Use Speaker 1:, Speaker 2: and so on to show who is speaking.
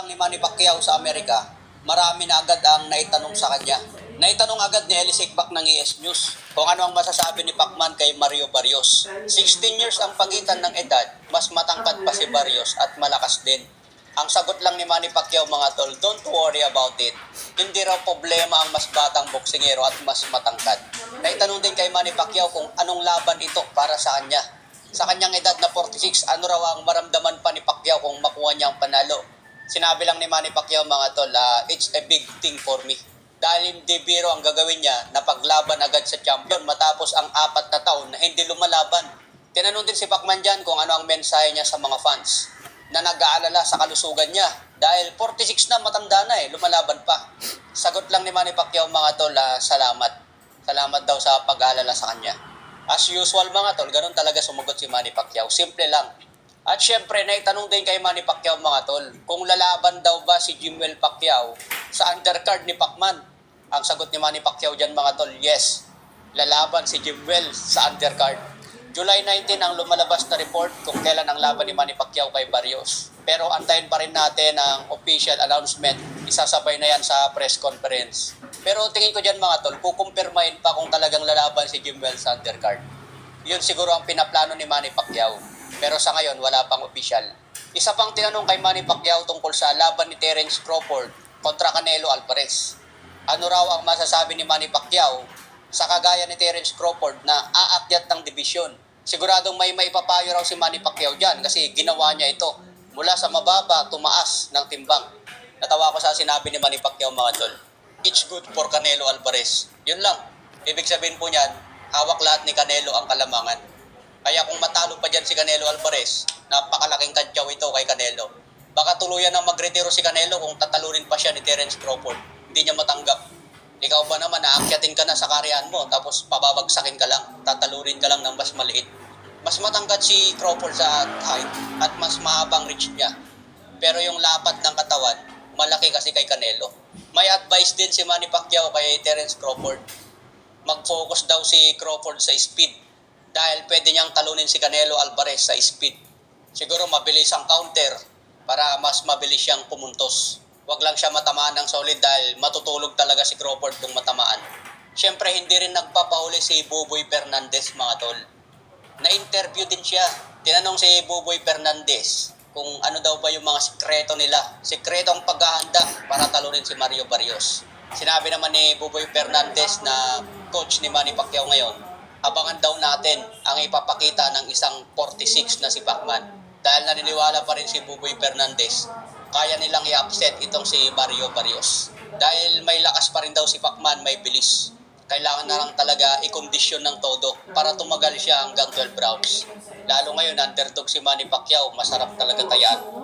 Speaker 1: Ni Manny Pacquiao sa Amerika, marami na agad ang naitanong sa kanya. Naitanong agad ni Ellie Seckbach ng ES News kung ano ang masasabi ni Pacman kay Mario Barrios. 16 years ang pagitan ng edad, mas matangkad pa si Barrios at malakas din. Ang sagot lang ni Manny Pacquiao mga tol, don't worry about it. Hindi raw problema ang mas batang boksingero at mas matangkad. Naitanong din kay Manny Pacquiao kung anong laban ito para sa kanya. Sa kanyang edad na 46, ano raw ang maramdaman pa ni Pacquiao kung makuha niya ang panalo. Sinabi lang ni Manny Pacquiao mga tol, it's a big thing for me. Dahil hindi biro ang gagawin niya na paglaban agad sa champion matapos ang 4 na taon na hindi lumalaban. Tinanong din si Pacman dyan kung ano ang mensahe niya sa mga fans na nag-aalala sa kalusugan niya. Dahil 46 na, matanda na lumalaban pa. Sagot lang ni Manny Pacquiao mga tol, salamat. Salamat daw sa pag-aalala sa kanya. As usual mga tol, ganun talaga sumagot si Manny Pacquiao. Simple lang. At syempre, naitanong din kay Manny Pacquiao mga tol, kung lalaban daw ba si Jimwell Pacquiao sa undercard ni Pacman. Ang sagot ni Manny Pacquiao dyan mga tol, yes, lalaban si Jimwell sa undercard. July 19 ang lumalabas na report kung kailan ang laban ni Manny Pacquiao kay Barrios. Pero antayin pa rin natin ang official announcement. Isasabay na yan sa press conference. Pero tingin ko dyan mga tol, kukumpirmahin pa kung talagang lalaban si Jimwell sa undercard. Yun siguro ang pinaplano ni Manny Pacquiao. Pero sa ngayon, wala pang official. Isa pang tinanong kay Manny Pacquiao tungkol sa laban ni Terence Crawford kontra Canelo Alvarez. Ano raw ang masasabi ni Manny Pacquiao sa kagaya ni Terence Crawford na aakyat ng dibisyon? Siguradong may maipapayo raw si Manny Pacquiao dyan kasi ginawa niya ito. Mula sa mababa, tumaas ng timbang. Natawa ko sa sinabi ni Manny Pacquiao mga tol. It's good for Canelo Alvarez. Yun lang. Ibig sabihin po niyan, hawak lahat ni Canelo ang kalamangan. Kaya kung matalo pa dyan si Canelo Alvarez, napakalaking tadyaw ito kay Canelo. Baka tuluyan na magretiro si Canelo kung tatalunin pa siya ni Terence Crawford. Hindi niya matanggap. Ikaw ba naman, naakyatin ka na sa karyan mo, tapos pababagsakin ka lang, tatalunin ka lang ng mas maliit. Mas matangkad si Crawford sa height at mas mahabang reach niya. Pero yung lapat ng katawan, malaki kasi kay Canelo. May advice din si Manny Pacquiao kay Terence Crawford. Mag-focus daw si Crawford sa speed dahil pwede niyang talunin si Canelo Alvarez sa speed. Siguro mabilis ang counter para mas mabilis siyang pumuntos. Huwag lang siya matamaan ng solid dahil matutulog talaga si Crawford kung matamaan. Siyempre, hindi rin nagpapahuli si Buboy Fernandez mga tol. Na-interview din siya. Tinanong si Buboy Fernandez kung ano daw ba yung mga sikreto nila. Sikreto ang paghahanda para talunin si Mario Barrios. Sinabi naman ni Buboy Fernandez na coach ni Manny Pacquiao ngayon, abangan daw natin ang ipapakita ng isang 46 na si Pacman. Dahil naniniwala pa rin si Buboy Fernandez, kaya nilang i-upset itong si Mario Barrios. Dahil may lakas pa rin daw si Pacman, may bilis. Kailangan na lang talaga i-kondisyon ng todo para tumagal siya hanggang 12 rounds. Lalo ngayon, underdog si Manny Pacquiao, masarap talaga tayaan.